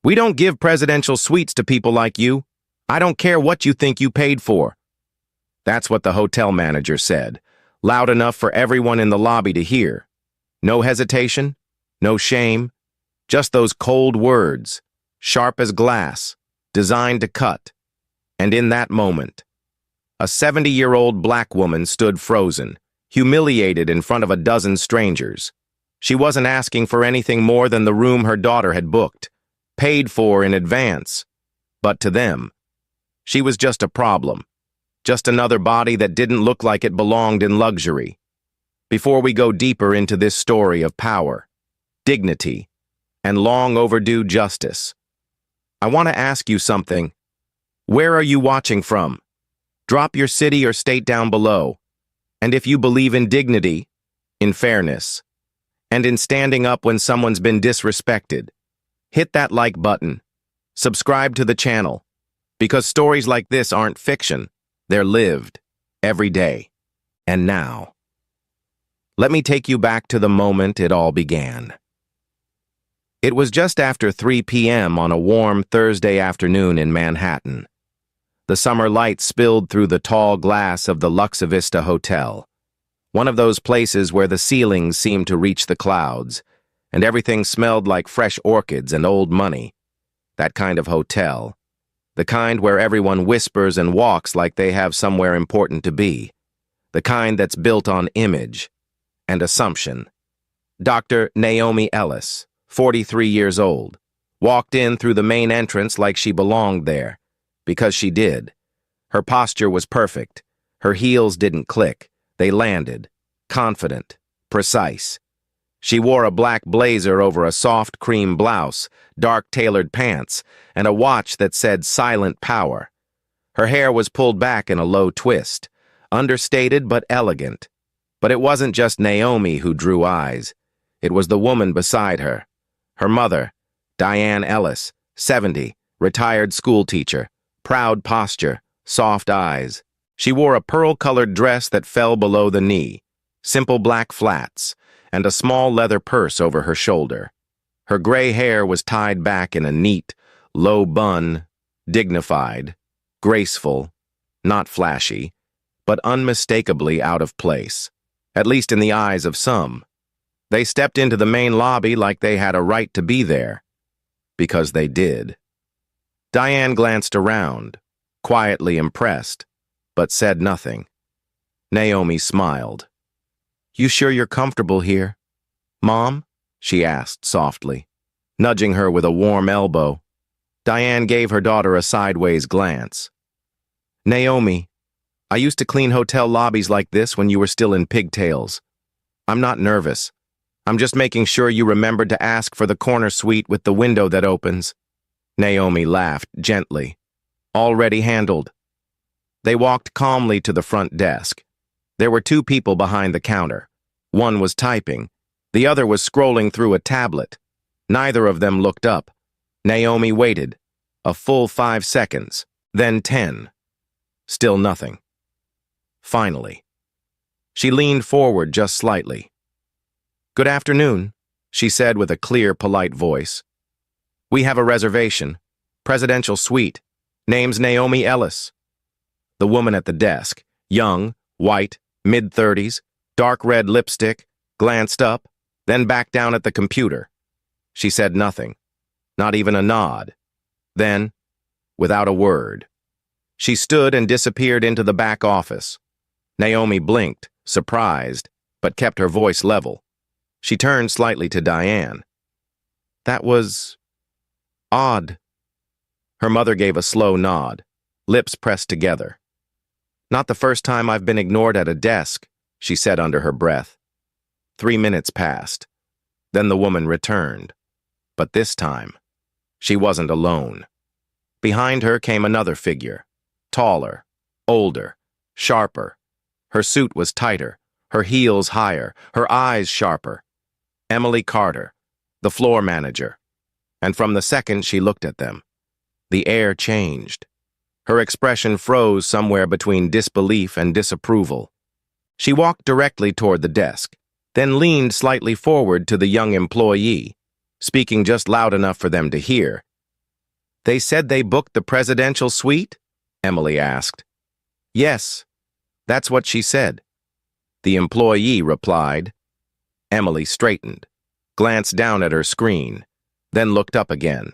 We don't give presidential suites to people like you. I don't care what you think you paid for. That's what the hotel manager said, loud enough for everyone in the lobby to hear. No hesitation, no shame, just those cold words, sharp as glass, designed to cut. And in that moment, a 70-year-old black woman stood frozen, humiliated in front of a dozen strangers. She wasn't asking for anything more than the room her daughter had booked, paid for in advance. But to them, she was just a problem, just another body that didn't look like it belonged in luxury. Before we go deeper into this story of power, dignity, and long overdue justice, I want to ask you something. Where are you watching from? Drop your city or state down below. And if you believe in dignity, in fairness, and in standing up when someone's been disrespected, hit that like button. Subscribe to the channel, because stories like this aren't fiction. They're lived, every day. And now, let me take you back to the moment it all began. It was just after 3 p.m. on a warm Thursday afternoon in Manhattan. The summer light spilled through the tall glass of the Luxa Vista Hotel, one of those places where the ceilings seemed to reach the clouds, and everything smelled like fresh orchids and old money. That kind of hotel, the kind where everyone whispers and walks like they have somewhere important to be, the kind that's built on image and assumption. Dr. Naomi Ellis, 43 years old, walked in through the main entrance like she belonged there, because she did. Her posture was perfect. Her heels didn't click. They landed, confident, precise. She wore a black blazer over a soft cream blouse, dark tailored pants, and a watch that said Silent Power. Her hair was pulled back in a low twist, understated but elegant. But it wasn't just Naomi who drew eyes. It was the woman beside her. Her mother, Diane Ellis, 70, retired schoolteacher, proud posture, soft eyes. She wore a pearl-colored dress that fell below the knee, simple black flats, and a small leather purse over her shoulder. Her gray hair was tied back in a neat, low bun, dignified, graceful, not flashy, but unmistakably out of place, at least in the eyes of some. They stepped into the main lobby like they had a right to be there, because they did. Diane glanced around, quietly impressed, but said nothing. Naomi smiled. "You sure you're comfortable here, Mom?" she asked softly, nudging her with a warm elbow. Diane gave her daughter a sideways glance. "Naomi, I used to clean hotel lobbies like this when you were still in pigtails. I'm not nervous. I'm just making sure you remembered to ask for the corner suite with the window that opens." Naomi laughed gently. "Already handled." They walked calmly to the front desk. There were two people behind the counter. One was typing. The other was scrolling through a tablet. Neither of them looked up. Naomi waited. A full 5 seconds. Then 10. Still nothing. Finally, she leaned forward just slightly. "Good afternoon," she said with a clear, polite voice. "We have a reservation. Presidential suite. Name's Naomi Ellis." The woman at the desk, young, white, mid-30s, dark red lipstick, glanced up, then back down at the computer. She said nothing, not even a nod. Then, without a word, she stood and disappeared into the back office. Naomi blinked, surprised, but kept her voice level. She turned slightly to Diane. "That was odd." Her mother gave a slow nod, lips pressed together. "Not the first time I've been ignored at a desk," she said under her breath. 3 minutes passed. Then the woman returned. But this time, she wasn't alone. Behind her came another figure, taller, older, sharper. Her suit was tighter, her heels higher, her eyes sharper. Emily Carter, the floor manager. And from the second she looked at them, the air changed. Her expression froze somewhere between disbelief and disapproval. She walked directly toward the desk, then leaned slightly forward to the young employee, speaking just loud enough for them to hear. They said they booked the presidential suite? Emily asked. Yes, that's what she said. The employee replied. Emily straightened, glanced down at her screen, then looked up again,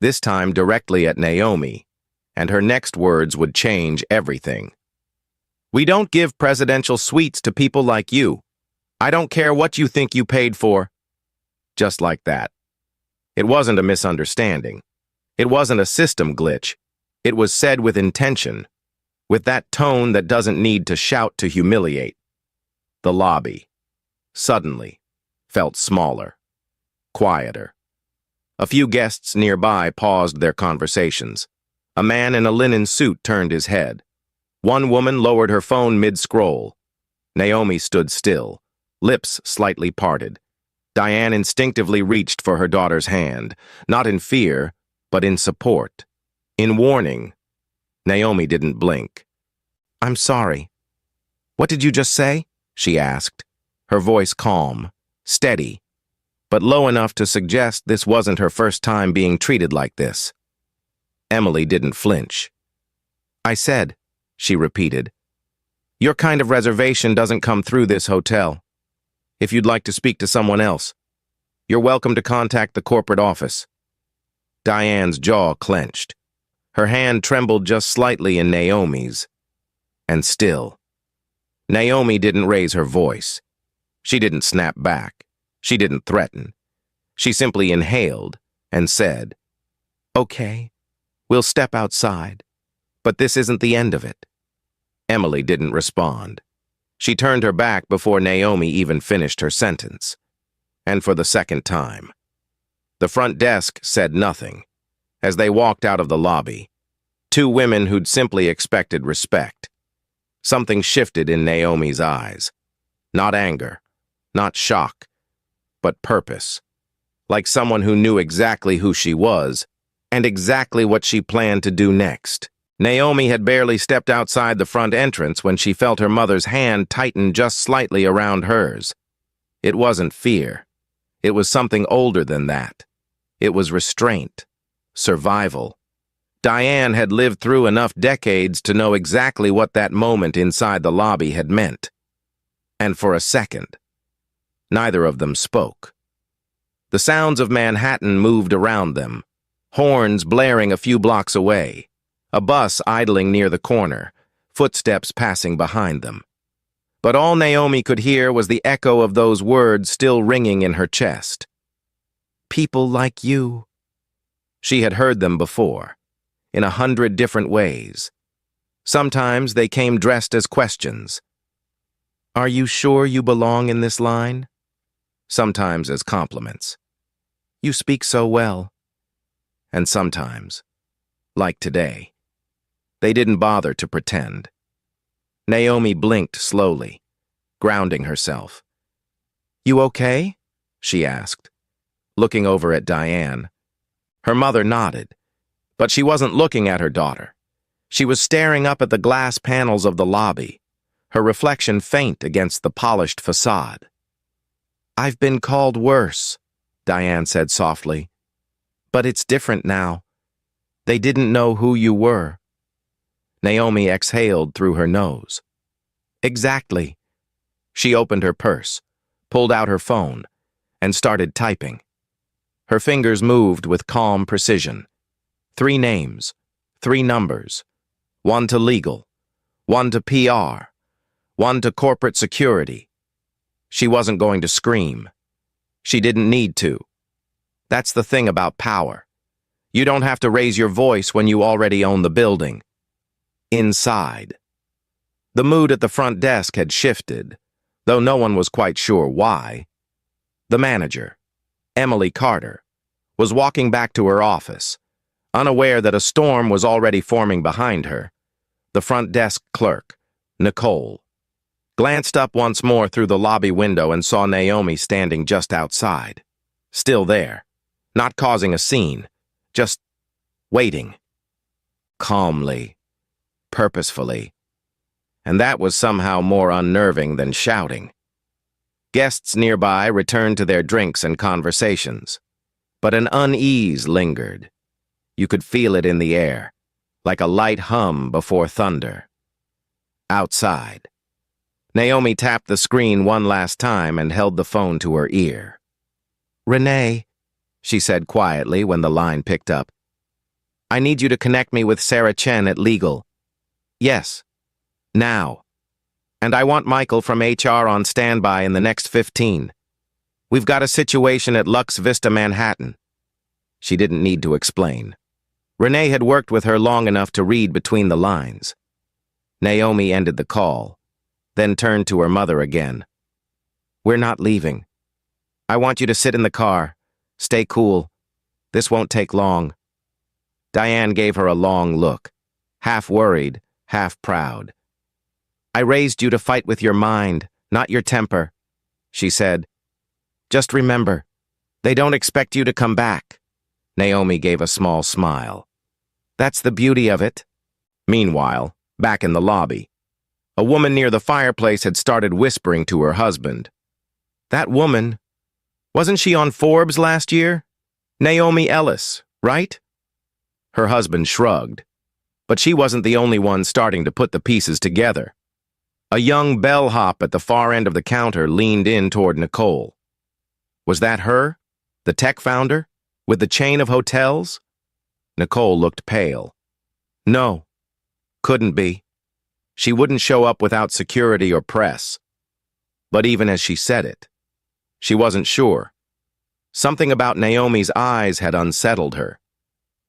this time directly at Naomi, and her next words would change everything. We don't give presidential suites to people like you. I don't care what you think you paid for. Just like that. It wasn't a misunderstanding. It wasn't a system glitch. It was said with intention, with that tone that doesn't need to shout to humiliate. The lobby, suddenly, felt smaller, quieter. A few guests nearby paused their conversations. A man in a linen suit turned his head. One woman lowered her phone mid-scroll. Naomi stood still, lips slightly parted. Diane instinctively reached for her daughter's hand, not in fear, but in support, in warning. Naomi didn't blink. I'm sorry. What did you just say? She asked, her voice calm, steady, but low enough to suggest this wasn't her first time being treated like this. Emily didn't flinch. I said, she repeated, your kind of reservation doesn't come through this hotel. If you'd like to speak to someone else, you're welcome to contact the corporate office. Diane's jaw clenched. Her hand trembled just slightly in Naomi's. And still, Naomi didn't raise her voice. She didn't snap back. She didn't threaten. She simply inhaled and said, Okay, we'll step outside, but this isn't the end of it. Emily didn't respond. She turned her back before Naomi even finished her sentence. And for the second time. The front desk said nothing. As they walked out of the lobby, two women who'd simply expected respect. Something shifted in Naomi's eyes. Not anger, not shock, but purpose. Like someone who knew exactly who she was and exactly what she planned to do next. Naomi had barely stepped outside the front entrance when she felt her mother's hand tighten just slightly around hers. It wasn't fear. It was something older than that. It was restraint, survival. Diane had lived through enough decades to know exactly what that moment inside the lobby had meant. And for a second, neither of them spoke. The sounds of Manhattan moved around them, horns blaring a few blocks away, a bus idling near the corner, footsteps passing behind them. But all Naomi could hear was the echo of those words still ringing in her chest. People like you. She had heard them before, in 100 different ways. Sometimes they came dressed as questions. Are you sure you belong in this line? Sometimes as compliments. You speak so well. And sometimes, like today, they didn't bother to pretend. Naomi blinked slowly, grounding herself. You okay? She asked, looking over at Diane. Her mother nodded, but she wasn't looking at her daughter. She was staring up at the glass panels of the lobby, her reflection faint against the polished facade. I've been called worse, Diane said softly. But it's different now. They didn't know who you were. Naomi exhaled through her nose. Exactly. She opened her purse, pulled out her phone, and started typing. Her fingers moved with calm precision. 3 names, 3 numbers. 1 to legal, 1 to PR, 1 to corporate security. She wasn't going to scream. She didn't need to. That's the thing about power. You don't have to raise your voice when you already own the building. Inside. The mood at the front desk had shifted, though no one was quite sure why. The manager, Emily Carter, was walking back to her office, unaware that a storm was already forming behind her. The front desk clerk, Nicole, glanced up once more through the lobby window and saw Naomi standing just outside, still there, not causing a scene, just waiting, calmly, purposefully. And that was somehow more unnerving than shouting. Guests nearby returned to their drinks and conversations, but an unease lingered. You could feel it in the air, like a light hum before thunder. Outside. Naomi tapped the screen one last time and held the phone to her ear. "Renee," she said quietly when the line picked up. "I need you to connect me with Sarah Chen at Legal." "Yes. Now. And I want Michael from HR on standby in the next 15. We've got a situation at Lux Vista, Manhattan." She didn't need to explain. Renee had worked with her long enough to read between the lines. Naomi ended the call, then turned to her mother again. "We're not leaving. I want you to sit in the car. Stay cool. This won't take long." Diane gave her a long look, half worried, half proud. "I raised you to fight with your mind, not your temper," she said. "Just remember, they don't expect you to come back." Naomi gave a small smile. "That's the beauty of it." Meanwhile, back in the lobby, a woman near the fireplace had started whispering to her husband. "That woman, wasn't she on Forbes last year? Naomi Ellis, right?" Her husband shrugged, but she wasn't the only one starting to put the pieces together. A young bellhop at the far end of the counter leaned in toward Nicole. Was that her, the tech founder, with the chain of hotels? Nicole looked pale. No, couldn't be. She wouldn't show up without security or press. But even as she said it, she wasn't sure. Something about Naomi's eyes had unsettled her.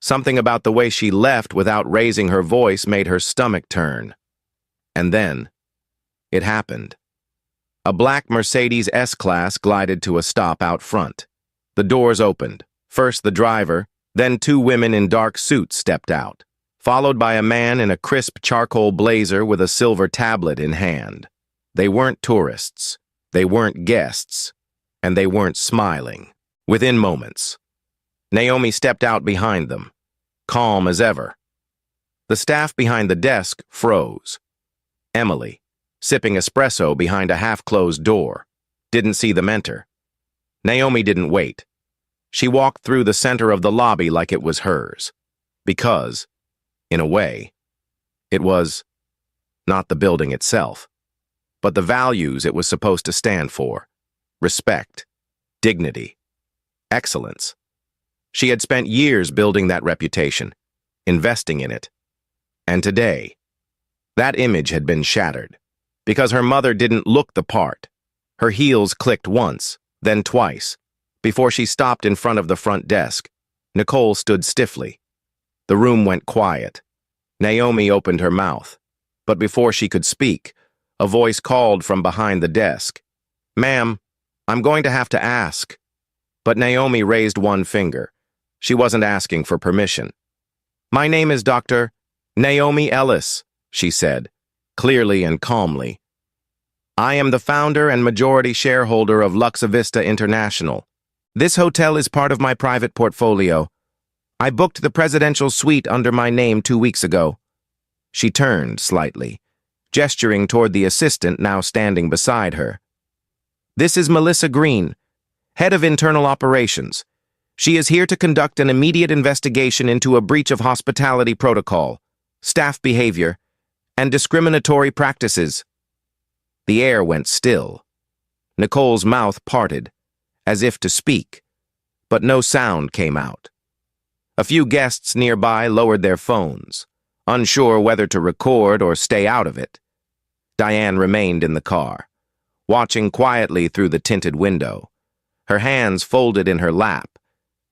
Something about the way she left without raising her voice made her stomach turn. And then, it happened. A black Mercedes S-Class glided to a stop out front. The doors opened. First the driver, then two women in dark suits stepped out, followed by a man in a crisp charcoal blazer with a silver tablet in hand. They weren't tourists, they weren't guests, and they weren't smiling. Within moments, Naomi stepped out behind them, calm as ever. The staff behind the desk froze. Emily, sipping espresso behind a half-closed door, didn't see them enter. Naomi didn't wait. She walked through the center of the lobby like it was hers, because, in a way, it was not the building itself, but the values it was supposed to stand for: respect, dignity, excellence. She had spent years building that reputation, investing in it. And today, that image had been shattered, because her mother didn't look the part. Her heels clicked once, then twice. Before she stopped in front of the front desk, Nicole stood stiffly. The room went quiet. Naomi opened her mouth, but before she could speak, a voice called from behind the desk. "Ma'am, I'm going to have to ask." But Naomi raised one finger. She wasn't asking for permission. "My name is Dr. Naomi Ellis," she said, clearly and calmly. "I am the founder and majority shareholder of Lux Vista International. This hotel is part of my private portfolio. I booked the presidential suite under my name 2 weeks ago." She turned slightly, gesturing toward the assistant now standing beside her. "This is Melissa Green, head of internal operations. She is here to conduct an immediate investigation into a breach of hospitality protocol, staff behavior, and discriminatory practices." The air went still. Nicole's mouth parted, as if to speak, but no sound came out. A few guests nearby lowered their phones, unsure whether to record or stay out of it. Diane remained in the car, watching quietly through the tinted window, her hands folded in her lap.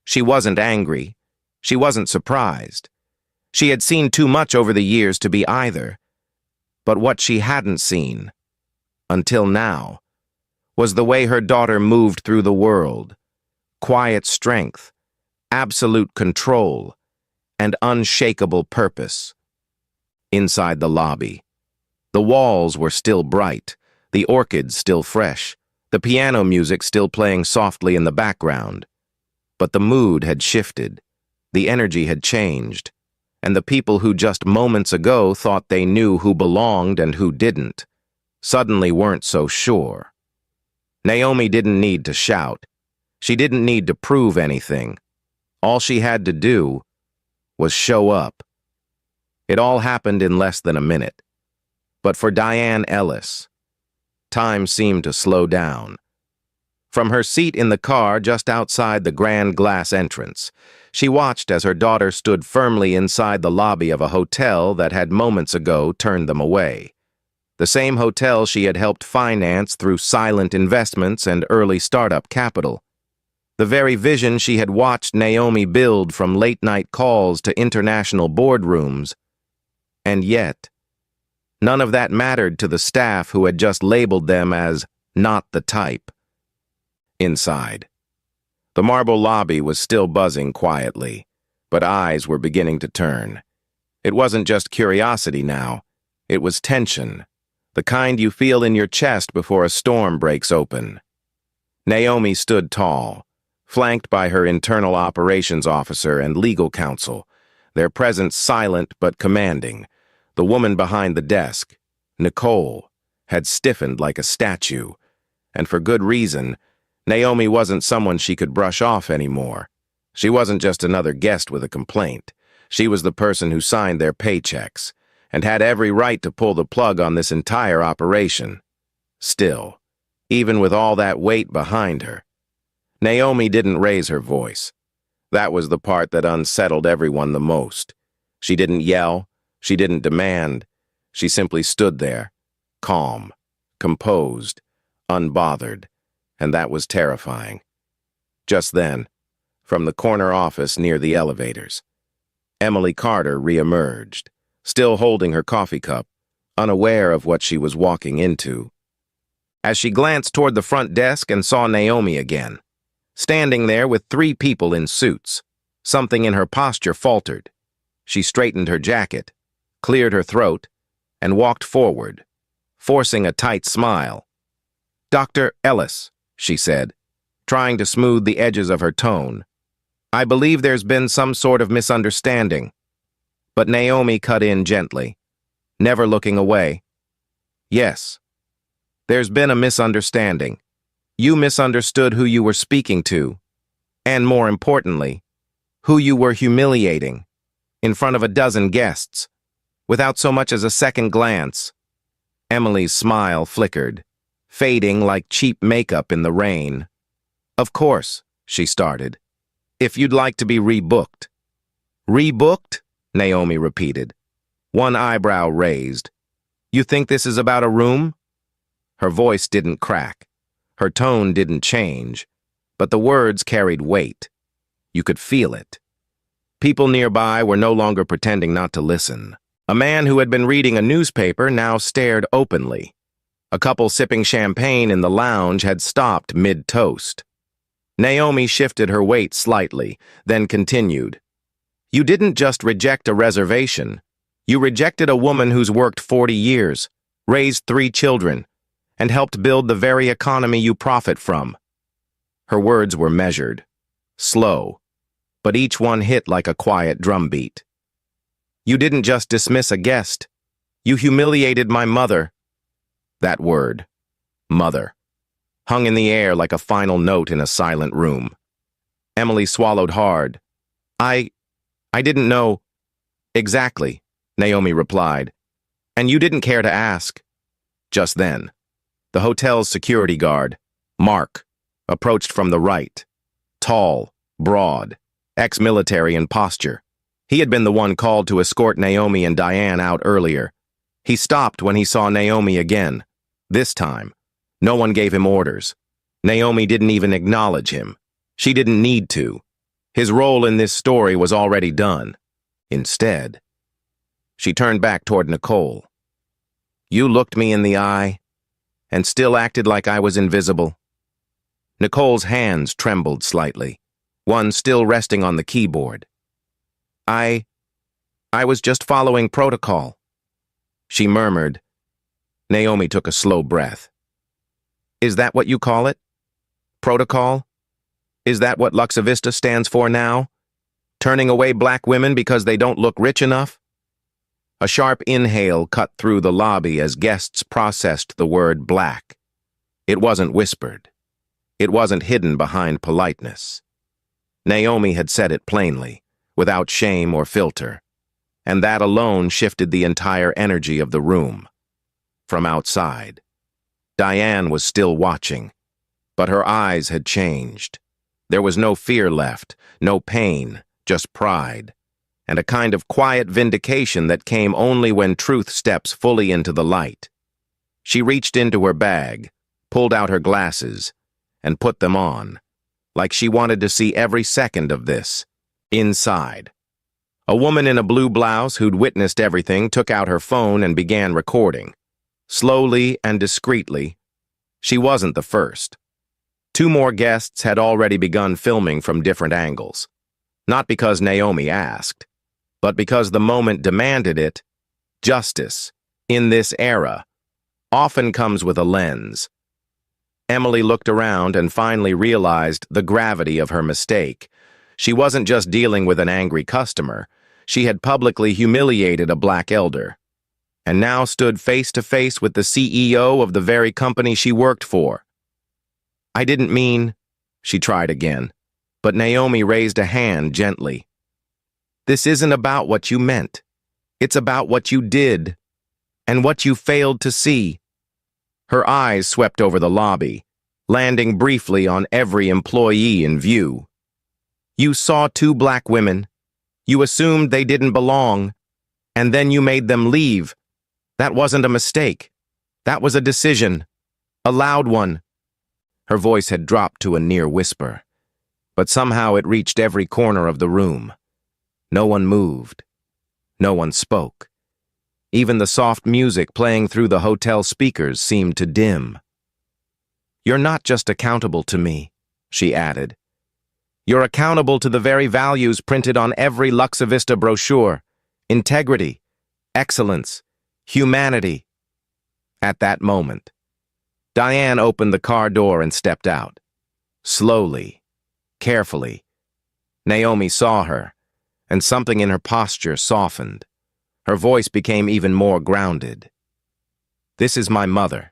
She wasn't angry. She wasn't surprised. She had seen too much over the years to be either. But what she hadn't seen, until now, was the way her daughter moved through the world. Quiet strength, absolute control, and unshakable purpose. Inside the lobby, the walls were still bright, the orchids still fresh, the piano music still playing softly in the background. But the mood had shifted, the energy had changed, and the people who just moments ago thought they knew who belonged and who didn't, suddenly weren't so sure. Naomi didn't need to shout. She didn't need to prove anything. All she had to do was show up. It all happened in less than a minute. But for Diane Ellis, time seemed to slow down. From her seat in the car just outside the grand glass entrance, she watched as her daughter stood firmly inside the lobby of a hotel that had moments ago turned them away. The same hotel she had helped finance through silent investments and early startup capital. The very vision she had watched Naomi build from late-night calls to international boardrooms. And yet, none of that mattered to the staff who had just labeled them as not the type. Inside, the marble lobby was still buzzing quietly, but eyes were beginning to turn. It wasn't just curiosity now, it was tension, the kind you feel in your chest before a storm breaks open. Naomi stood tall, flanked by her internal operations officer and legal counsel, their presence silent but commanding. The woman behind the desk, Nicole, had stiffened like a statue, and for good reason. Naomi wasn't someone she could brush off anymore. She wasn't just another guest with a complaint. She was the person who signed their paychecks, and had every right to pull the plug on this entire operation. Still, even with all that weight behind her, Naomi didn't raise her voice. That was the part that unsettled everyone the most. She didn't yell, she didn't demand. She simply stood there, calm, composed, unbothered. And that was terrifying. Just then, from the corner office near the elevators, Emily Carter reemerged, still holding her coffee cup, unaware of what she was walking into. As she glanced toward the front desk and saw Naomi again, standing there with 3 people in suits, something in her posture faltered. She straightened her jacket, cleared her throat, and walked forward, forcing a tight smile. "Dr. Ellis," she said, trying to smooth the edges of her tone. "I believe there's been some sort of misunderstanding." But Naomi cut in gently, never looking away. "Yes, there's been a misunderstanding. You misunderstood who you were speaking to, and more importantly, who you were humiliating, in front of a dozen guests, without so much as a second glance." Emily's smile flickered, fading like cheap makeup in the rain. "Of course," she started. "If you'd like to be rebooked." "Rebooked?" Naomi repeated, one eyebrow raised. "You think this is about a room?" Her voice didn't crack. Her tone didn't change. But the words carried weight. You could feel it. People nearby were no longer pretending not to listen. A man who had been reading a newspaper now stared openly. A couple sipping champagne in the lounge had stopped mid-toast. Naomi shifted her weight slightly, then continued. "You didn't just reject a reservation. You rejected a woman who's worked 40 years, raised 3 children, and helped build the very economy you profit from." Her words were measured, slow, but each one hit like a quiet drumbeat. "You didn't just dismiss a guest. You humiliated my mother." That word, mother, hung in the air like a final note in a silent room. Emily swallowed hard. I didn't know." "Exactly," Naomi replied. "And you didn't care to ask." Just then, the hotel's security guard, Mark, approached from the right. Tall, broad, ex-military in posture. He had been the one called to escort Naomi and Diane out earlier. He stopped when he saw Naomi again. This time, no one gave him orders. Naomi didn't even acknowledge him. She didn't need to. His role in this story was already done. Instead, she turned back toward Nicole. "You looked me in the eye and still acted like I was invisible." Nicole's hands trembled slightly, one still resting on the keyboard. I was just following protocol," she murmured. Naomi took a slow breath. "Is that what you call it? Protocol? Is that what Luxa Vista stands for now? Turning away black women because they don't look rich enough?" A sharp inhale cut through the lobby as guests processed the word black. It wasn't whispered. It wasn't hidden behind politeness. Naomi had said it plainly, without shame or filter. And that alone shifted the entire energy of the room. From outside, Diane was still watching, but her eyes had changed. There was no fear left, no pain, just pride, and a kind of quiet vindication that came only when truth steps fully into the light. She reached into her bag, pulled out her glasses, and put them on, like she wanted to see every second of this, inside. A woman in a blue blouse who'd witnessed everything took out her phone and began recording. Slowly and discreetly. She wasn't the first. 2 more guests had already begun filming from different angles. Not because Naomi asked, but because the moment demanded it. Justice, in this era, often comes with a lens. Emily looked around and finally realized the gravity of her mistake. She wasn't just dealing with an angry customer. She had publicly humiliated a black elder, and now stood face to face with the CEO of the very company she worked for. "I didn't mean," she tried again, but Naomi raised a hand gently. "This isn't about what you meant. It's about what you did, and what you failed to see." Her eyes swept over the lobby, landing briefly on every employee in view. "You saw 2 black women. You assumed they didn't belong, and then you made them leave. That wasn't a mistake. That was a decision. A loud one." Her voice had dropped to a near whisper, but somehow it reached every corner of the room. No one moved. No one spoke. Even the soft music playing through the hotel speakers seemed to dim. "You're not just accountable to me," she added. "You're accountable to the very values printed on every Luxa Vista brochure: integrity, excellence, humanity." At that moment, Diane opened the car door and stepped out. Slowly, carefully. Naomi saw her, and something in her posture softened. Her voice became even more grounded. "This is my mother,"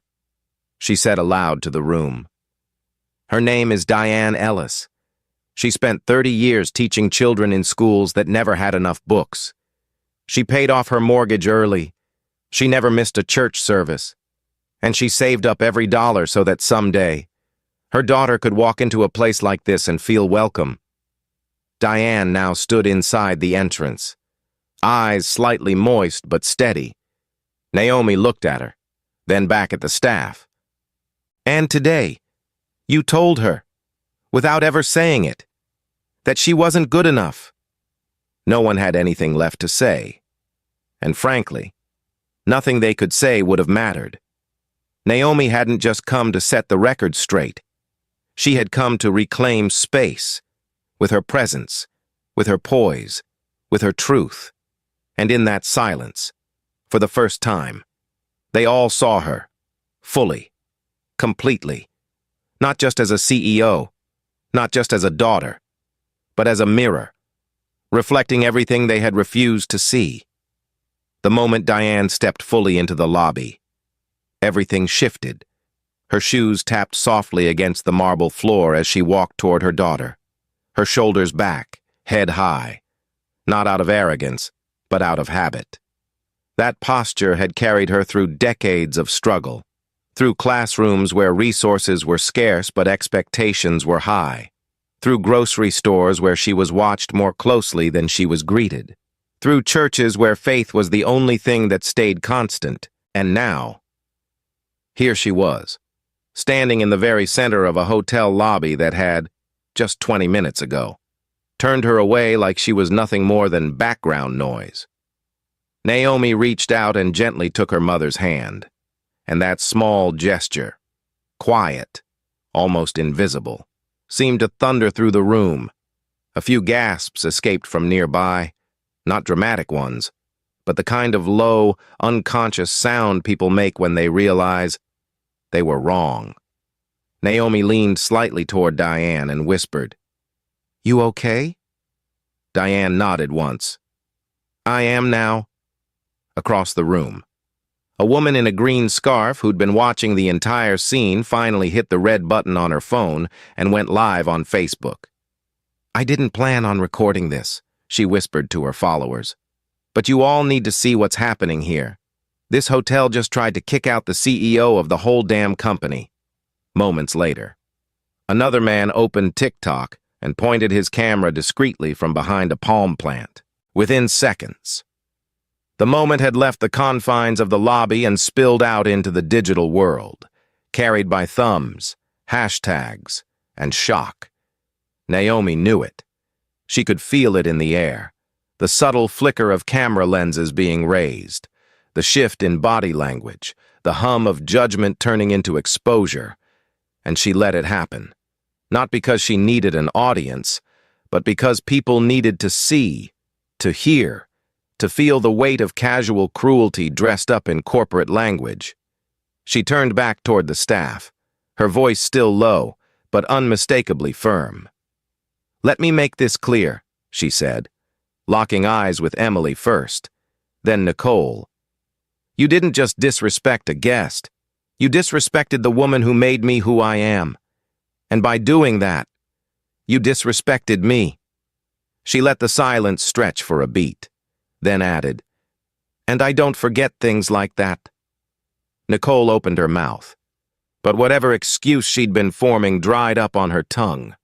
she said aloud to the room. "Her name is Diane Ellis. She spent 30 years teaching children in schools that never had enough books. She paid off her mortgage early. She never missed a church service. And she saved up every dollar so that someday her daughter could walk into a place like this and feel welcome." Diane now stood inside the entrance, eyes slightly moist but steady. Naomi looked at her, then back at the staff. "And today, you told her, without ever saying it, that she wasn't good enough." No one had anything left to say. And frankly, nothing they could say would have mattered. Naomi hadn't just come to set the record straight. She had come to reclaim space, with her presence, with her poise, with her truth. And in that silence, for the first time, they all saw her, fully, completely, not just as a CEO, not just as a daughter, but as a mirror, reflecting everything they had refused to see. The moment Diane stepped fully into the lobby, everything shifted. Her shoes tapped softly against the marble floor as she walked toward her daughter, her shoulders back, head high, not out of arrogance, but out of habit. That posture had carried her through decades of struggle, through classrooms where resources were scarce but expectations were high, through grocery stores where she was watched more closely than she was greeted, through churches where faith was the only thing that stayed constant, and now, here she was, standing in the very center of a hotel lobby that had, just 20 minutes ago, turned her away like she was nothing more than background noise. Naomi reached out and gently took her mother's hand, and that small gesture, quiet, almost invisible, seemed to thunder through the room. A few gasps escaped from nearby, not dramatic ones, but the kind of low, unconscious sound people make when they realize they were wrong. Naomi leaned slightly toward Diane and whispered, "You okay?" Diane nodded once. "I am now." Across the room, a woman in a green scarf who'd been watching the entire scene finally hit the red button on her phone and went live on Facebook. "I didn't plan on recording this," she whispered to her followers. "But you all need to see what's happening here. This hotel just tried to kick out the CEO of the whole damn company." Moments later, another man opened TikTok and pointed his camera discreetly from behind a palm plant. Within seconds, the moment had left the confines of the lobby and spilled out into the digital world, carried by thumbs, hashtags, and shock. Naomi knew it. She could feel it in the air, the subtle flicker of camera lenses being raised, the shift in body language, the hum of judgment turning into exposure, and she let it happen. Not because she needed an audience, but because people needed to see, to hear, to feel the weight of casual cruelty dressed up in corporate language. She turned back toward the staff, her voice still low, but unmistakably firm. "Let me make this clear," she said, locking eyes with Emily first, then Nicole. "You didn't just disrespect a guest. You disrespected the woman who made me who I am. And by doing that, you disrespected me." She let the silence stretch for a beat, then added, "And I don't forget things like that." Nicole opened her mouth, but whatever excuse she'd been forming dried up on her tongue.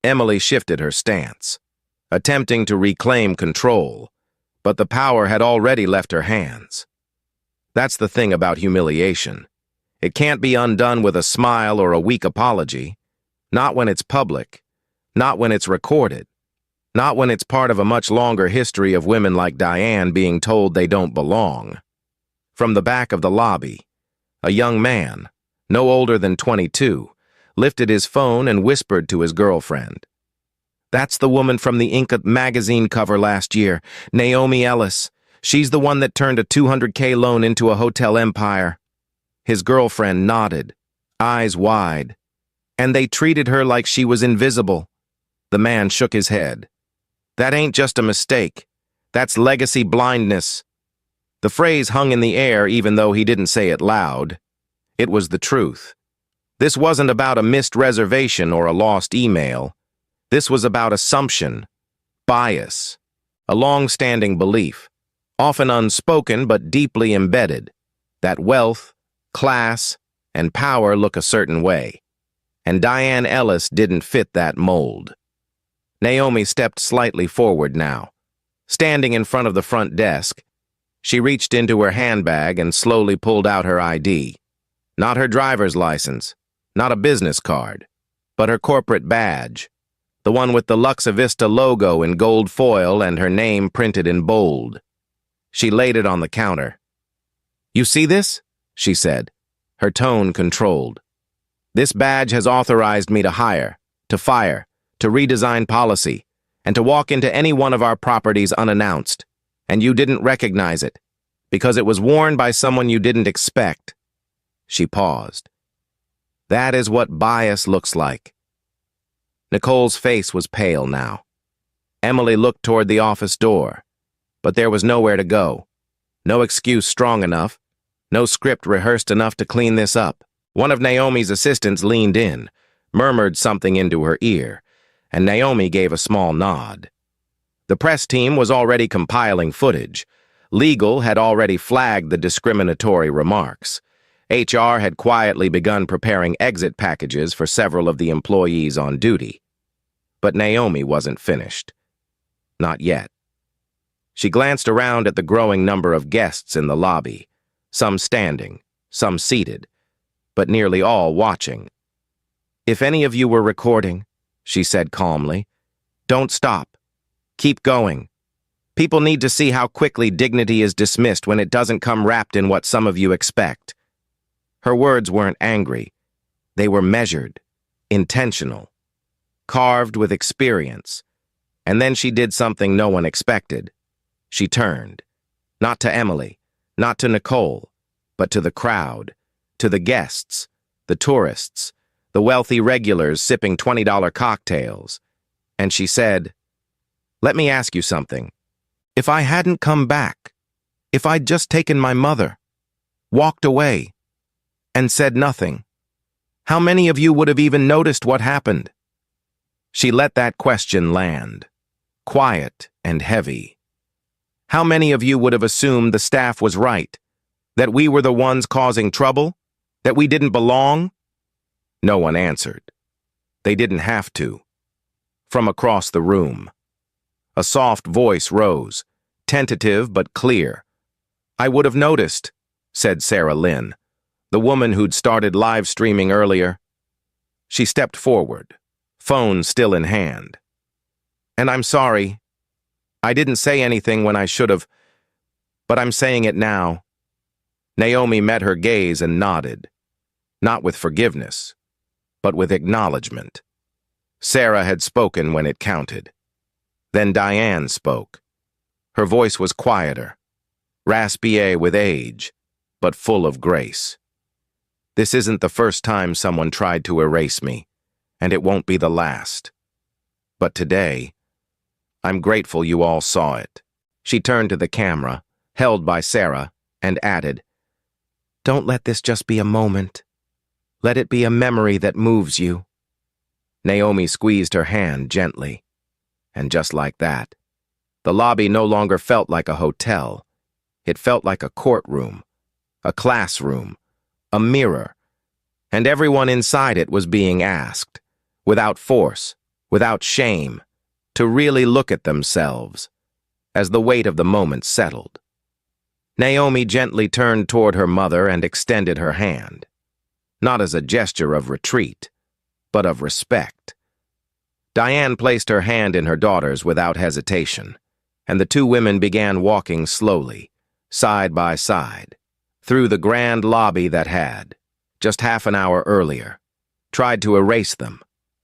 Emily shifted her stance, attempting to reclaim control, but the power had already left her hands. That's the thing about humiliation. It can't be undone with a smile or a weak apology. Not when it's public, not when it's recorded, not when it's part of a much longer history of women like Diane being told they don't belong. From the back of the lobby, a young man, no older than 22, lifted his phone and whispered to his girlfriend. "That's the woman from the Inc. magazine cover last year, Naomi Ellis. She's the one that turned a $200K loan into a hotel empire." His girlfriend nodded, eyes wide. "And they treated her like she was invisible." The man shook his head. "That ain't just a mistake. That's legacy blindness." The phrase hung in the air even though he didn't say it loud. It was the truth. This wasn't about a missed reservation or a lost email. This was about assumption, bias, a long-standing belief, often unspoken but deeply embedded, that wealth, class, and power look a certain way. And Diane Ellis didn't fit that mold. Naomi stepped slightly forward now. Standing in front of the front desk, she reached into her handbag and slowly pulled out her ID. Not her driver's license, not a business card, but her corporate badge, the one with the Luxa Vista logo in gold foil and her name printed in bold. She laid it on the counter. "You see this?" she said, her tone controlled. "This badge has authorized me to hire, to fire, to redesign policy, and to walk into any one of our properties unannounced. And you didn't recognize it, because it was worn by someone you didn't expect." She paused. "That is what bias looks like." Nicole's face was pale now. Emily looked toward the office door, but there was nowhere to go. No excuse strong enough, no script rehearsed enough to clean this up. One of Naomi's assistants leaned in, murmured something into her ear, and Naomi gave a small nod. The press team was already compiling footage. Legal had already flagged the discriminatory remarks. HR had quietly begun preparing exit packages for several of the employees on duty. But Naomi wasn't finished. Not yet. She glanced around at the growing number of guests in the lobby, some standing, some seated, but nearly all watching. "If any of you were recording," she said calmly, "don't stop. Keep going. People need to see how quickly dignity is dismissed when it doesn't come wrapped in what some of you expect." Her words weren't angry. They were measured, intentional, carved with experience. And then she did something no one expected. She turned, not to Emily, not to Nicole, but to the crowd, to the guests, the tourists, the wealthy regulars sipping $20 cocktails. And she said, "Let me ask you something. If I hadn't come back, if I'd just taken my mother, walked away, and said nothing, how many of you would have even noticed what happened?" She let that question land. quiet and heavy. How many of you would have assumed the staff was right? That we were the ones causing trouble? That we didn't belong? No one answered. They didn't have to. From across the room, a soft voice rose, tentative but clear. "I would have noticed," said Sarah Lynn, the woman who'd started live streaming earlier. She stepped forward, phone still in hand. "And I'm sorry. I didn't say anything when I should have, but I'm saying it now." Naomi met her gaze and nodded, not with forgiveness, but with acknowledgement. Sarah had spoken when it counted. Then Diane spoke. Her voice was quieter, raspier with age, but full of grace. "This isn't the first time someone tried to erase me, and it won't be the last. But today, I'm grateful you all saw it." She turned to the camera, held by Sarah, and added, "Don't let this just be a moment. Let it be a memory that moves you." Naomi squeezed her hand gently. And just like that, the lobby no longer felt like a hotel. It felt like a courtroom, a classroom, a mirror, and everyone inside it was being asked, without force, without shame, to really look at themselves, as the weight of the moment settled. Naomi gently turned toward her mother and extended her hand, not as a gesture of retreat, but of respect. Diane placed her hand in her daughter's without hesitation, and the two women began walking slowly, side by side, through the grand lobby that had, just half an hour earlier, tried to erase them.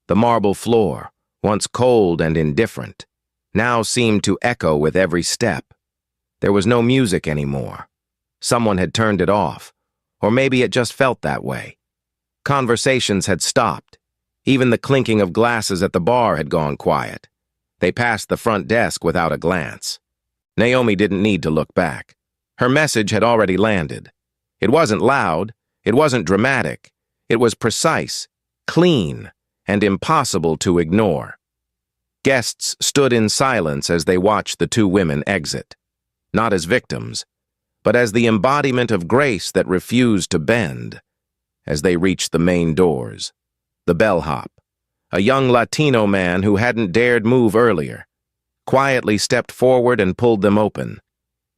The marble floor, once cold and indifferent, now seemed to echo with every step. There was no music anymore. Someone had turned it off, or maybe it just felt that way. Conversations had stopped. Even the clinking of glasses at the bar had gone quiet. They passed the front desk without a glance. Naomi didn't need to look back. Her message had already landed. It wasn't loud, it wasn't dramatic. It was precise, clean, and impossible to ignore. Guests stood in silence as they watched the two women exit, not as victims, but as the embodiment of grace that refused to bend. As they reached the main doors, the bellhop, a young Latino man who hadn't dared move earlier, quietly stepped forward and pulled them open.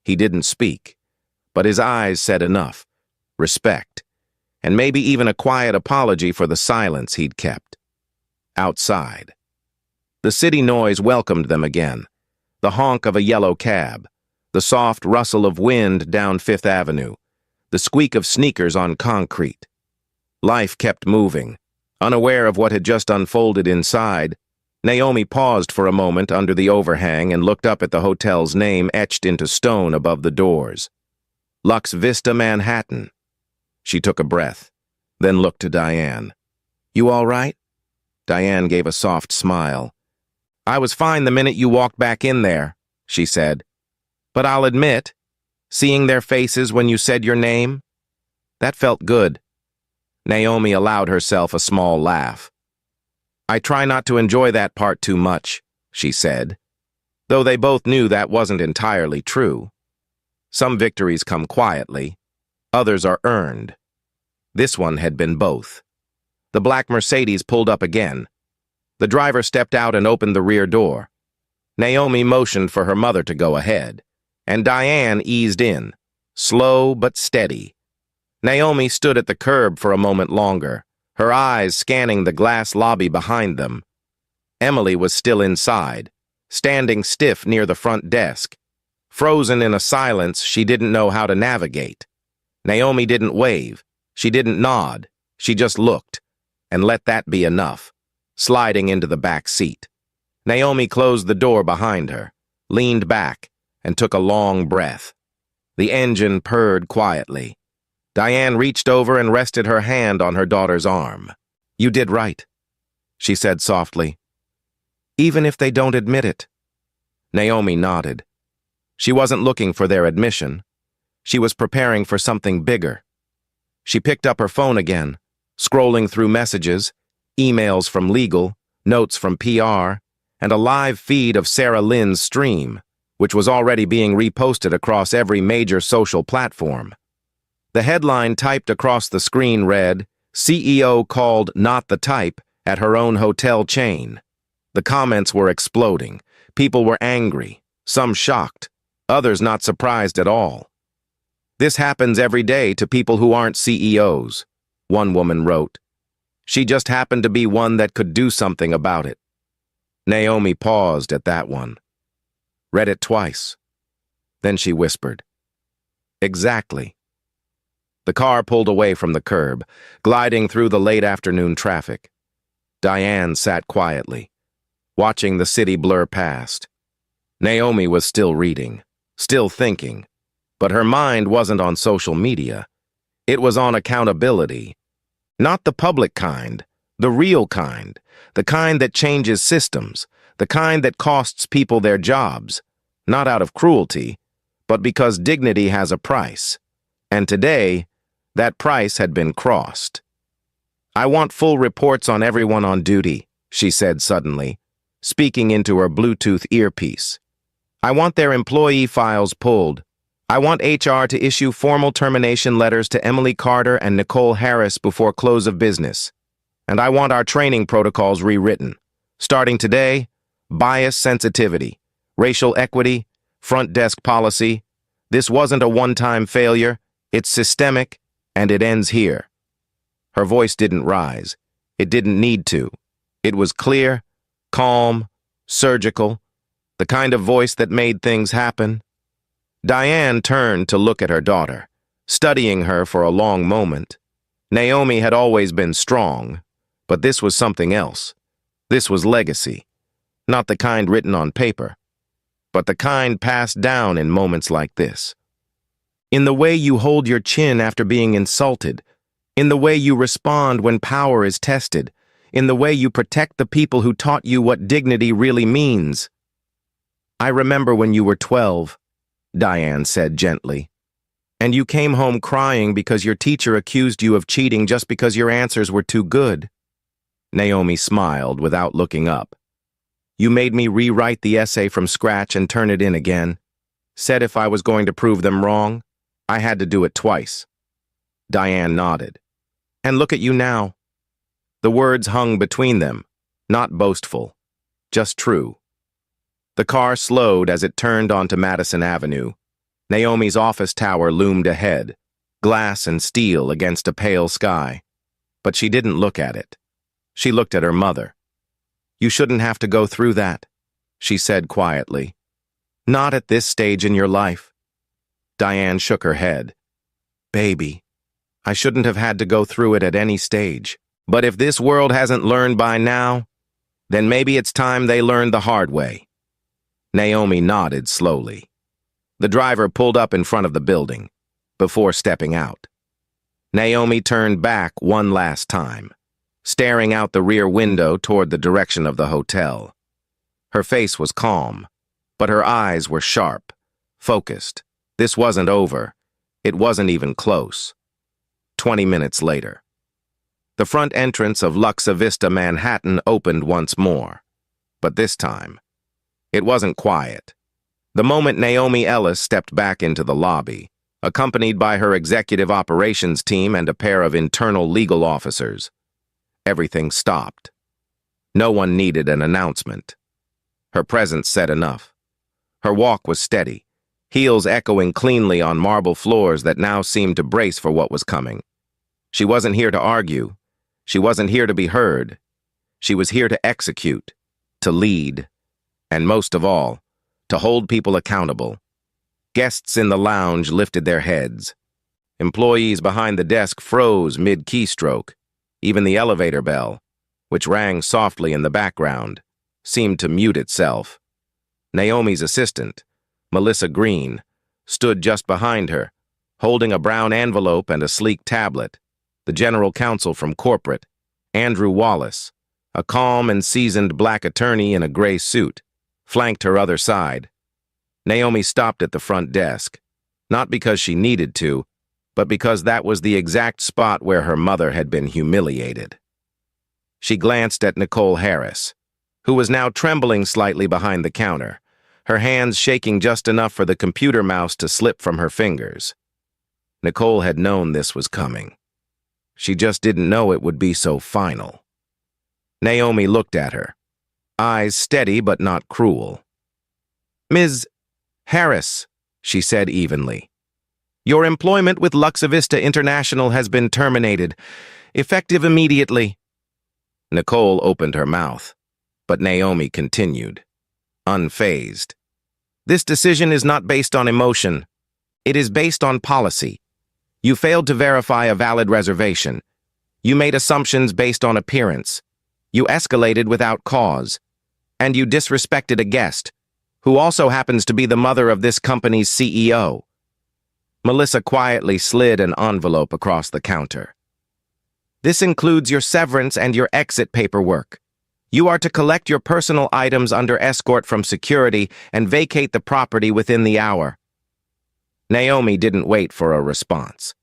He didn't speak, but his eyes said enough: respect, and maybe even a quiet apology for the silence he'd kept. Outside, the city noise welcomed them again, the honk of a yellow cab, the soft rustle of wind down Fifth Avenue, the squeak of sneakers on concrete. Life kept moving. Unaware of what had just unfolded inside, Naomi paused for a moment under the overhang and looked up at the hotel's name etched into stone above the doors. Lux Vista, Manhattan. She took a breath, then looked to Diane. "You all right?" Diane gave a soft smile. "I was fine the minute you walked back in there," she said. "But I'll admit, seeing their faces when you said your name, that felt good." Naomi allowed herself a small laugh. "I try not to enjoy that part too much," she said, though they both knew that wasn't entirely true. Some victories come quietly, others are earned. This one had been both. The black Mercedes pulled up again. The driver stepped out and opened the rear door. Naomi motioned for her mother to go ahead, and Diane eased in, slow but steady. Naomi stood at the curb for a moment longer, her eyes scanning the glass lobby behind them. Emily was still inside, standing stiff near the front desk, frozen in a silence she didn't know how to navigate. Naomi didn't wave, she didn't nod, she just looked, and let that be enough, sliding into the back seat. Naomi closed the door behind her, leaned back, and took a long breath. The engine purred quietly. Diane reached over and rested her hand on her daughter's arm. "You did right," she said softly. "Even if they don't admit it." Naomi nodded. She wasn't looking for their admission. She was preparing for something bigger. She picked up her phone again, scrolling through messages, emails from legal, notes from PR, and a live feed of Sarah Lynn's stream, which was already being reposted across every major social platform. The headline typed across the screen read, "CEO called not the type at her own hotel chain." The comments were exploding. People were angry, some shocked, others not surprised at all. "This happens every day to people who aren't CEOs," one woman wrote. "She just happened to be one that could do something about it." Naomi paused at that one, read it twice. Then she whispered, "Exactly." The car pulled away from the curb, gliding through the late afternoon traffic. Diane sat quietly, watching the city blur past. Naomi was still reading, still thinking, but her mind wasn't on social media. It was on accountability. Not the public kind, the real kind, the kind that changes systems, the kind that costs people their jobs, not out of cruelty, but because dignity has a price. And today, that price had been crossed. "I want full reports on everyone on duty," she said suddenly, speaking into her Bluetooth earpiece. "I want their employee files pulled. I want HR to issue formal termination letters to Emily Carter and Nicole Harris before close of business. And I want our training protocols rewritten. Starting today, bias sensitivity, racial equity, front desk policy. This wasn't a one-time failure. It's systemic, and it ends here." Her voice didn't rise. It didn't need to. It was clear, calm, surgical, the kind of voice that made things happen. Diane turned to look at her daughter, studying her for a long moment. Naomi had always been strong, but this was something else. This was legacy. Not the kind written on paper, but the kind passed down in moments like this. In the way you hold your chin after being insulted, in the way you respond when power is tested, in the way you protect the people who taught you what dignity really means. "I remember when you were 12, Diane said gently, "and you came home crying because your teacher accused you of cheating just because your answers were too good." Naomi smiled without looking up. "You made me rewrite the essay from scratch and turn it in again. Said if I was going to prove them wrong, I had to do it twice." Diane nodded. "And look at you now." The words hung between them, not boastful, just true. The car slowed as it turned onto Madison Avenue. Naomi's office tower loomed ahead, glass and steel against a pale sky. But she didn't look at it. She looked at her mother. "You shouldn't have to go through that," she said quietly. "Not at this stage in your life." Diane shook her head. "Baby, I shouldn't have had to go through it at any stage. But if this world hasn't learned by now, then maybe it's time they learned the hard way." Naomi nodded slowly. The driver pulled up in front of the building, before stepping out. Naomi turned back one last time, staring out the rear window toward the direction of the hotel. Her face was calm, but her eyes were sharp, focused. This wasn't over. It wasn't even close. 20 minutes later. The front entrance of Luxa Vista Manhattan opened once more, but this time, it wasn't quiet. The moment Naomi Ellis stepped back into the lobby, accompanied by her executive operations team and a pair of internal legal officers, everything stopped. No one needed an announcement. Her presence said enough. Her walk was steady, heels echoing cleanly on marble floors that now seemed to brace for what was coming. She wasn't here to argue. She wasn't here to be heard. She was here to execute, to lead, and most of all, to hold people accountable. Guests in the lounge lifted their heads. Employees behind the desk froze mid-keystroke. Even the elevator bell, which rang softly in the background, seemed to mute itself. Naomi's assistant, Melissa Green, stood just behind her, holding a brown envelope and a sleek tablet. The general counsel from corporate, Andrew Wallace, a calm and seasoned black attorney in a gray suit, flanked her other side. Naomi stopped at the front desk, not because she needed to, but because that was the exact spot where her mother had been humiliated. She glanced at Nicole Harris, who was now trembling slightly behind the counter, her hands shaking just enough for the computer mouse to slip from her fingers. Nicole had known this was coming. She just didn't know it would be so final. Naomi looked at her, eyes steady but not cruel. "Ms. Harris," she said evenly, "your employment with Luxavista International has been terminated, effective immediately." Nicole opened her mouth, but Naomi continued, unfazed. "This decision is not based on emotion. It is based on policy. You failed to verify a valid reservation. You made assumptions based on appearance. You escalated without cause. And you disrespected a guest, who also happens to be the mother of this company's CEO. Melissa quietly slid an envelope across the counter. "This includes your severance and your exit paperwork. You are to collect your personal items under escort from security and vacate the property within the hour." Naomi didn't wait for a response.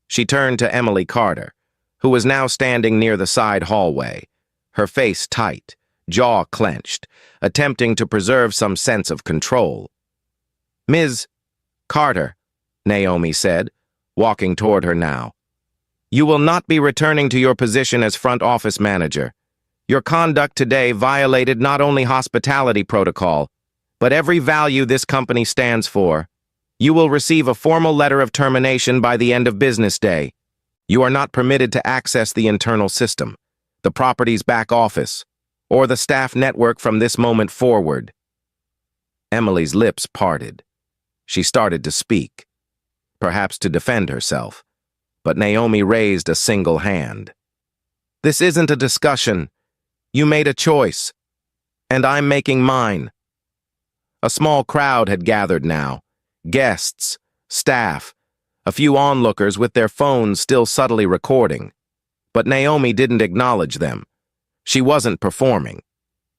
She turned to Emily Carter, who was now standing near the side hallway, her face tight, jaw clenched, attempting to preserve some sense of control. "Ms. Carter," Naomi said, walking toward her now, "you will not be returning to your position as front office manager. Your conduct today violated not only hospitality protocol, but every value this company stands for. You will receive a formal letter of termination by the end of business day. You are not permitted to access the internal system, the property's back office, or the staff network from this moment forward." Emily's lips parted. She started to speak, perhaps to defend herself, but Naomi raised a single hand. "This isn't a discussion. You made a choice, and I'm making mine." A small crowd had gathered now. Guests, staff, a few onlookers with their phones still subtly recording. But Naomi didn't acknowledge them. She wasn't performing.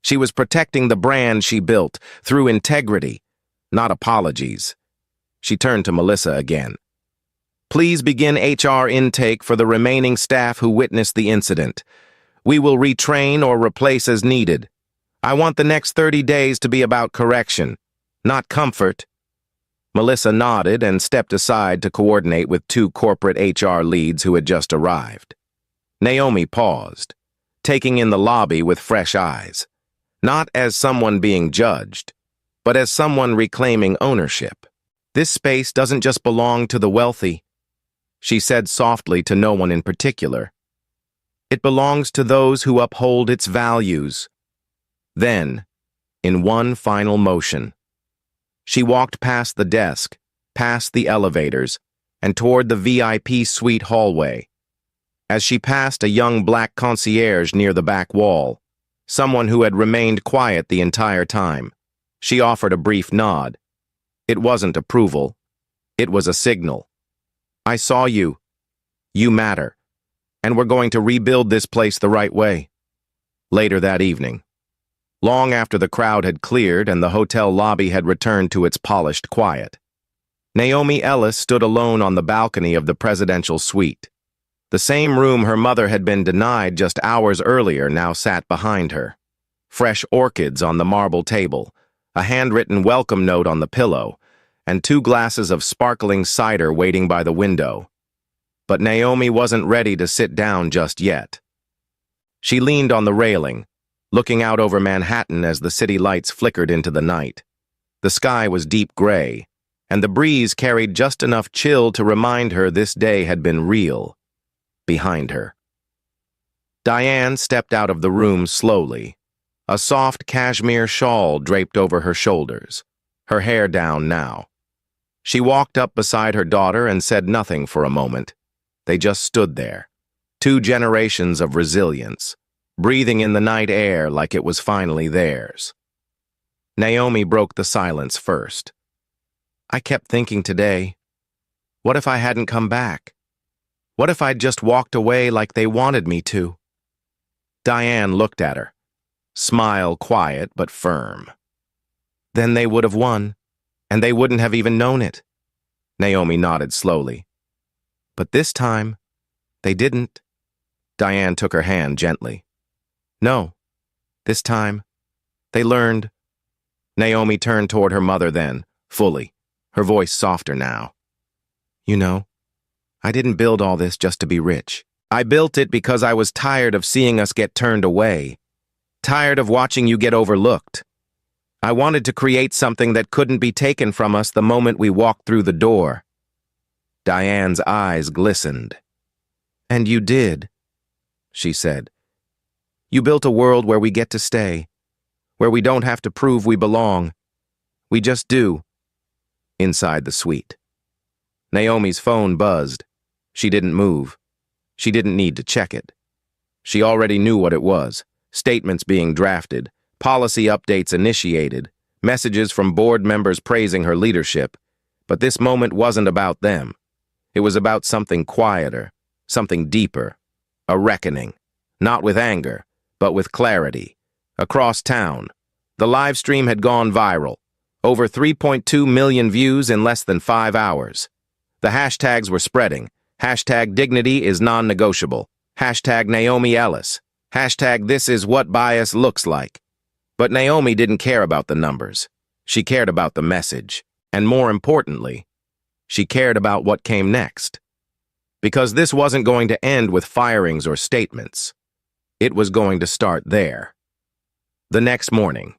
She was protecting the brand she built through integrity, not apologies. She turned to Melissa again. "Please begin HR intake for the remaining staff who witnessed the incident. We will retrain or replace as needed. I want the next 30 days to be about correction, not comfort." Melissa nodded and stepped aside to coordinate with two corporate HR leads who had just arrived. Naomi paused, taking in the lobby with fresh eyes, not as someone being judged, but as someone reclaiming ownership. "This space doesn't just belong to the wealthy," she said softly to no one in particular. "It belongs to those who uphold its values." Then, in one final motion, she walked past the desk, past the elevators, and toward the VIP suite hallway. As she passed a young black concierge near the back wall, someone who had remained quiet the entire time, she offered a brief nod. It wasn't approval. It was a signal. "I saw you. You matter. And we're going to rebuild this place the right way." Later that evening, long after the crowd had cleared and the hotel lobby had returned to its polished quiet, Naomi Ellis stood alone on the balcony of the presidential suite. The same room her mother had been denied just hours earlier now sat behind her. Fresh orchids on the marble table, a handwritten welcome note on the pillow, and 2 glasses of sparkling cider waiting by the window. But Naomi wasn't ready to sit down just yet. She leaned on the railing, looking out over Manhattan as the city lights flickered into the night. The sky was deep gray, and the breeze carried just enough chill to remind her this day had been real. Behind her, Diane stepped out of the room slowly, a soft cashmere shawl draped over her shoulders, her hair down now. She walked up beside her daughter and said nothing for a moment. They just stood there, 2 generations of resilience, breathing in the night air like it was finally theirs. Naomi broke the silence first. "I kept thinking today, what if I hadn't come back? What if I'd just walked away like they wanted me to?" Diane looked at her, smile quiet but firm. "Then they would have won, and they wouldn't have even known it." Naomi nodded slowly. "But this time, they didn't." Diane took her hand gently. "No, this time, They learned. Naomi turned toward her mother then, fully, her voice softer now. You know, I didn't build all this just to be rich. I built it because I was tired of seeing us get turned away, tired of watching you get overlooked. I wanted to create something that couldn't be taken from us the moment we walked through the door. Diane's eyes glistened. And you did, she said. You built a world where we get to stay, where we don't have to prove we belong. We just do. Inside the suite. Naomi's phone buzzed. She didn't move. She didn't need to check it. She already knew what it was. Statements being drafted, policy updates initiated, messages from board members praising her leadership. But this moment wasn't about them. It was about something quieter, something deeper, a reckoning. Not with anger, but with clarity. Across town, the live stream had gone viral. Over 3.2 million views in less than 5 hours. The hashtags were spreading. Hashtag dignity is non-negotiable. Hashtag Naomi Ellis. Hashtag this is what bias looks like. But Naomi didn't care about the numbers. She cared about the message. And more importantly, she cared about what came next. Because this wasn't going to end with firings or statements. It was going to start there. The next morning,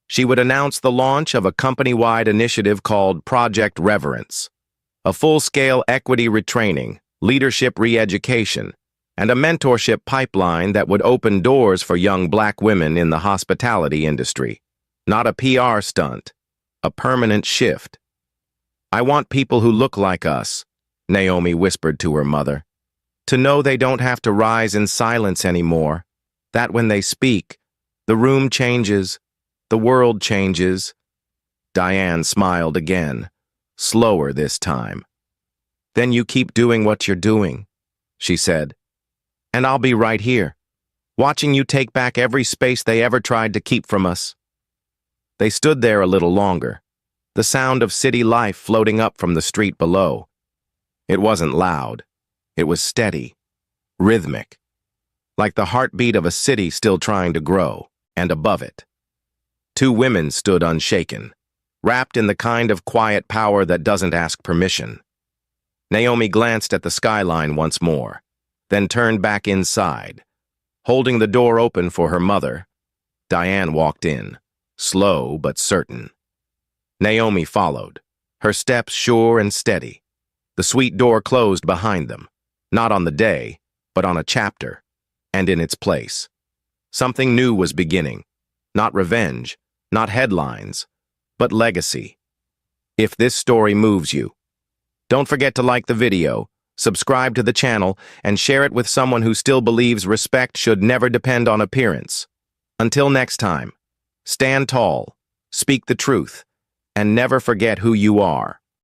she would announce the launch of a company-wide initiative called Project Reverence. A full-scale equity retraining, leadership re-education, and a mentorship pipeline that would open doors for young Black women in the hospitality industry. Not a PR stunt, a permanent shift. I want people who look like us, Naomi whispered to her mother, to know they don't have to rise in silence anymore, that when they speak, the room changes, the world changes. Diane smiled again. Slower this time. Then you keep doing what you're doing, she said. And I'll be right here, watching you take back every space they ever tried to keep from us. They stood there a little longer, the sound of city life floating up from the street below. It wasn't loud. It was steady, rhythmic, like the heartbeat of a city still trying to grow, and above it. 2 women stood unshaken, wrapped in the kind of quiet power that doesn't ask permission. Naomi glanced at the skyline once more, then turned back inside. Holding the door open for her mother, Diane walked in, slow but certain. Naomi followed, her steps sure and steady. The suite door closed behind them, not on the day, but on a chapter, and in its place. Something new was beginning, not revenge, not headlines, but legacy. If this story moves you, don't forget to like the video, subscribe to the channel, and share it with someone who still believes respect should never depend on appearance. Until next time, stand tall, speak the truth, and never forget who you are.